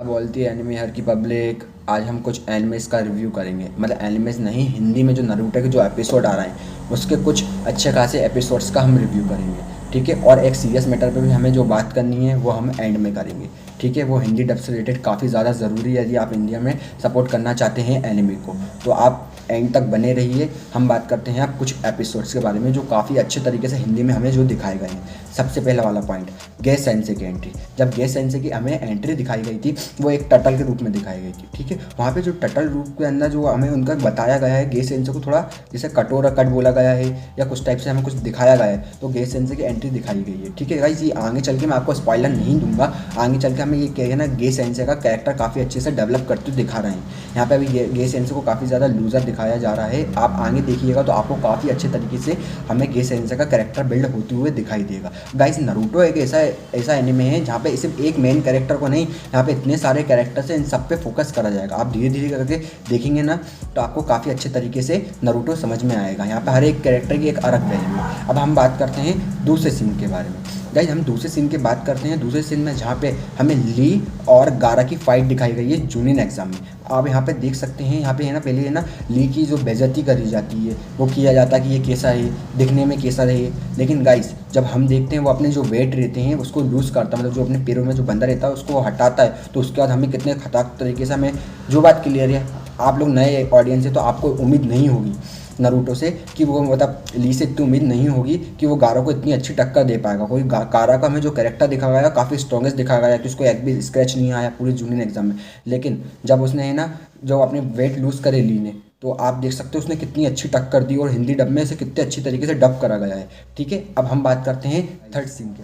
अब बोलती है एनिमे हर की पब्लिक। आज हम कुछ एनिमेस का रिव्यू करेंगे, मतलब एनिमेस नहीं, हिंदी में जो नारुतो के जो एपिसोड आ रहे हैं उसके कुछ अच्छे खासे एपिसोड्स का हम रिव्यू करेंगे। ठीक है, और एक सीरियस मैटर पे भी हमें जो बात करनी है वो हम एंड में करेंगे। ठीक है, वो हिंदी डब से रिलेटेड काफ़ी ज़्यादा ज़रूरी है यदि आप इंडिया में सपोर्ट करना चाहते हैं एनिमे को, तो आप एंड तक बने रहिए। हम बात करते हैं अब कुछ एपिसोड्स के बारे में जो काफ़ी अच्छे तरीके से हिंदी में हमें जो दिखाए गए हैं। सबसे पहला वाला पॉइंट, गे सेंसे की एंट्री। जब गे सेंसे की हमें एंट्री दिखाई गई थी वो एक टटल के रूप में दिखाई गई थी। ठीक है, वहाँ पे जो टटल रूप के अंदर जो हमें उनका बताया गया है, गे सेंसे को थोड़ा जैसे कटोरा कट बोला गया है या कुछ टाइप से हमें कुछ दिखाया गया है, तो गे सेंसे की एंट्री दिखाई गई है। ठीक है गाइस, ये आगे चल के मैं आपको स्पॉइलर नहीं दूंगा, आगे चल के हमें ये कहेगा ना गे सेंसे का कैरेक्टर काफ़ी अच्छे से डेवलप करते हुए दिखा रहे हैं। यहाँ पे अभी गे सेंसे को काफ़ी ज़्यादा लूजर दिखाया जा रहा है, आप आगे देखिएगा तो आपको काफ़ी अच्छे तरीके से हमें गे सेंसे का कैरेक्टर बिल्ड होते हुए दिखाई देगा। गाइस, नारुतो एक ऐसा एनिमे है जहाँ पे सिर्फ एक मेन कैरेक्टर को नहीं, यहाँ पे इतने सारे कैरेक्टर्स हैं, इन सब पे फोकस करा जाएगा। आप धीरे धीरे करके देखेंगे ना तो आपको काफ़ी अच्छे तरीके से नारुतो समझ में आएगा। यहाँ पे हर एक कैरेक्टर की एक अलग वैल्यू है। अब हम बात करते हैं दूसरे सीन के बारे में। गाइस, हम दूसरे सीन की बात करते हैं। दूसरे सीन में जहाँ पे हमें ली और गारा की फाइट दिखाई गई है जूनिन एग्जाम में। आप यहाँ पे देख सकते हैं, यहाँ पे है ना पहले है ना ली की जो बेइज्जती करी जाती है, वो किया जाता है कि ये कैसा है, दिखने में कैसा रहे। लेकिन गाइस, जब हम देखते हैं वो अपने जो वेट रहते हैं उसको लूज़ करता है, मतलब जो अपने पैरों में जो बंदा रहता है उसको हटाता है, तो उसके बाद हमें कितने खतरनाक तरीके से हमें जो बात क्लियर है, आप लोग नए ऑडियंस है तो आपको उम्मीद नहीं होगी नारुतो से कि वो मतलब ली से इतनी उम्मीद नहीं होगी कि वो गारा को इतनी अच्छी टक्कर दे पाएगा। कोई गारा का हमें जो कैरेक्टर दिखाया गया काफ़ी स्ट्रॉन्गेस्ट दिखाया गया कि उसको एक भी स्क्रैच नहीं आया पूरे जूनियर एग्जाम में। लेकिन जब उसने है ना जो अपने वेट लूज़ करे ली ने, तो आप देख सकते हो उसने कितनी अच्छी टक्कर दी और हिंदी डब में से कितने अच्छी तरीके से डब करा गया है। ठीक है, अब हम बात करते हैं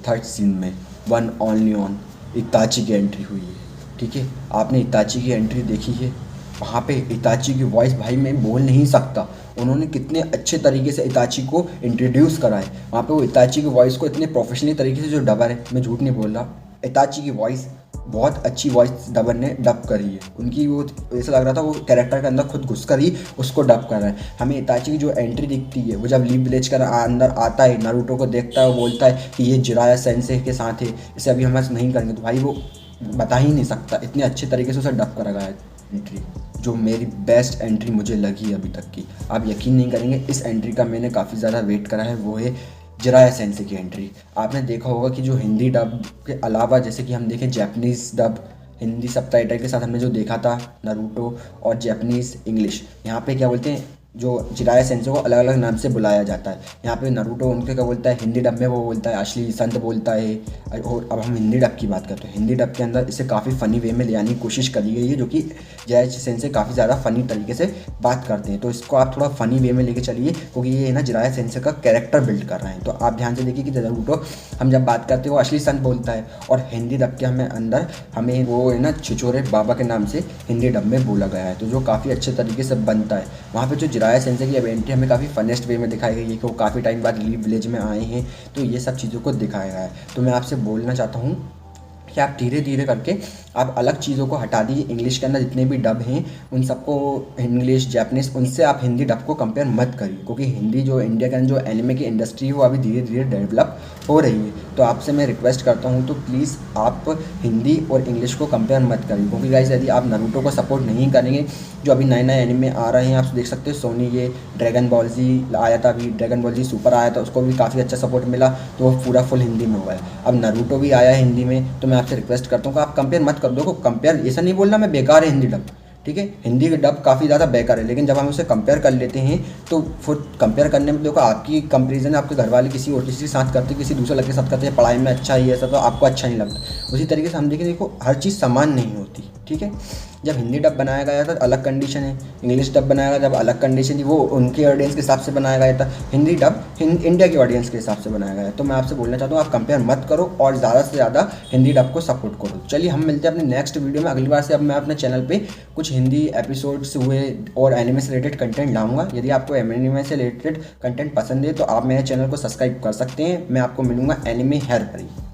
थर्ड सीन में वन ओनली ऑन इताची की एंट्री हुई है। ठीक है, आपने इताची की एंट्री देखी है, वहाँ पे इताची की वॉइस भाई मैं बोल नहीं सकता, उन्होंने कितने अच्छे तरीके से इताची को इंट्रोड्यूस करा है। वहाँ पे वो इताची की वॉइस को इतने प्रोफेशनली तरीके से जो डबर है, मैं झूठ नहीं बोल रहा, इताची की वॉइस बहुत अच्छी वॉइस डबर ने डब करी है उनकी। वो ऐसा लग रहा था वो कैरेक्टर के अंदर खुद घुस कर ही उसको डब कर रहा है। हमें इताची की जो एंट्री दिखती है, वो जब लीव विलेज कर अंदर आता है, नारुतो को देखता है, वो बोलता है कि ये जिराया सेंसे के साथ है, इसे अभी हम नहीं करेंगे, तो भाई वो बता ही नहीं सकता, इतने अच्छे तरीके से उसे डब करा गया है एंट्री, जो मेरी बेस्ट एंट्री मुझे लगी अभी तक की। आप यकीन नहीं करेंगे, इस एंट्री का मैंने काफ़ी ज़्यादा वेट करा है, वो है जिराया सेंसे की एंट्री। आपने देखा होगा कि जो हिंदी डब के अलावा जैसे कि हम देखें जैपनीज़ डब हिंदी सबटाइटल के साथ हमने जो देखा था नारुतो, और जैपनीज़ इंग्लिश, यहाँ पे क्या बोलते हैं जो जिराया सेंसे को अलग अलग नाम से बुलाया जाता है। यहाँ पे नारुतो उनके क्या बोलता है, हिंदी डब में वो बोलता है अश्ली संत बोलता है। और अब हम हिंदी डब की बात करते हैं, हिंदी डब के अंदर इसे काफ़ी फ़नी वे में ले आने की कोशिश करी गई है, जो कि जिराया सेंसे काफ़ी ज़्यादा फ़नी तरीके से बात करते हैं, तो इसको आप थोड़ा फ़नी वे में लेके चलिए, क्योंकि ये ना जिराया सेंसे का कैरेक्टर बिल्ड कर रहे हैं। तो आप ध्यान से देखिए कि नारुतो हम जब बात करते हैं वो अश्ली संत बोलता है, और हिंदी डब के हमें अंदर हमें वो है ना छिछोरे बाबा के नाम से हिंदी डब में बोला गया है, तो जो काफ़ी अच्छे तरीके से बनता है। वहाँ पे जो जिराया सेंसे की एंट्री हमें काफ़ी फनेस्ट वे में दिखाई गई है कि वो काफ़ी टाइम बाद लीव विलेज में आए हैं, तो ये सब चीज़ों को दिखाया गया है। तो मैं आपसे बोलना चाहता हूँ कि आप धीरे धीरे करके आप अलग चीज़ों को हटा दीजिए। इंग्लिश के अंदर जितने भी डब हैं उन सबको, इंग्लिश जैपनीज़, उनसे आप हिंदी डब को कंपेयर मत करिए, क्योंकि हिंदी जो इंडिया के अंदर जो एनिमे की इंडस्ट्री है वो अभी धीरे धीरे डेवलप हो रही है। तो आपसे मैं रिक्वेस्ट करता हूँ तो प्लीज़ आप हिंदी और इंग्लिश को कंपेयर मत करिए, क्योंकि गाइस यदि आप नारुतो को सपोर्ट नहीं करेंगे, जो अभी नए नए एनिमे आ रहे हैं आप देख सकते हो, सोनी ये ड्रैगन बॉल जी आया था, अभी ड्रैगन बॉल जी सुपर आया था, उसको भी काफ़ी अच्छा सपोर्ट मिला, तो वो पूरा फुल हिंदी में हुआ है। अब नारुतो भी आया है हिंदी में, तो मैं आपसे रिक्वेस्ट करता हूँ कि आप कंपेयर मत कर दो। कंपेयर ऐसा नहीं बोलना मैं बेकार है हिंदी डब, ठीक है, हिंदी डब काफ़ी ज़्यादा बेकार है, लेकिन जब हम उसे कंपेयर कर लेते हैं तो फिर कंपेयर करने में देखो आपकी कंपेरिजन आपके घर वाले किसी और किसी के साथ करते हैं, किसी दूसरे लड़के के साथ करते हैं, पढ़ाई में अच्छा ही ऐसा, तो आपको अच्छा नहीं लगता। उसी तरीके से हम देखें, देखो हर चीज़ समान नहीं होती। ठीक है, जब हिंदी डब बनाया गया था अलग कंडीशन है, इंग्लिश डब बनाया गया जब अलग कंडीशन थी, वो उनके ऑडियंस के हिसाब से बनाया गया था, हिंदी डब इंडिया की ऑडियंस के हिसाब से बनाया गया है। तो मैं आपसे बोलना चाहता हूँ आप कंपेयर मत करो और ज़्यादा से ज़्यादा हिंदी डब को सपोर्ट करो। चलिए हम मिलते हैं अपने नेक्स्ट वीडियो में। अगली बार से अब मैं अपने चैनल पे कुछ हिंदी एपिसोड्स हुए और एनिमे से रिलेटेड कंटेंट लाऊंगा। यदि आपको एनिमे से रिलेटेड कंटेंट पसंद है तो आप मेरे चैनल को सब्सक्राइब कर सकते हैं। मैं आपको मिलूंगा एनिमे हर पर ही।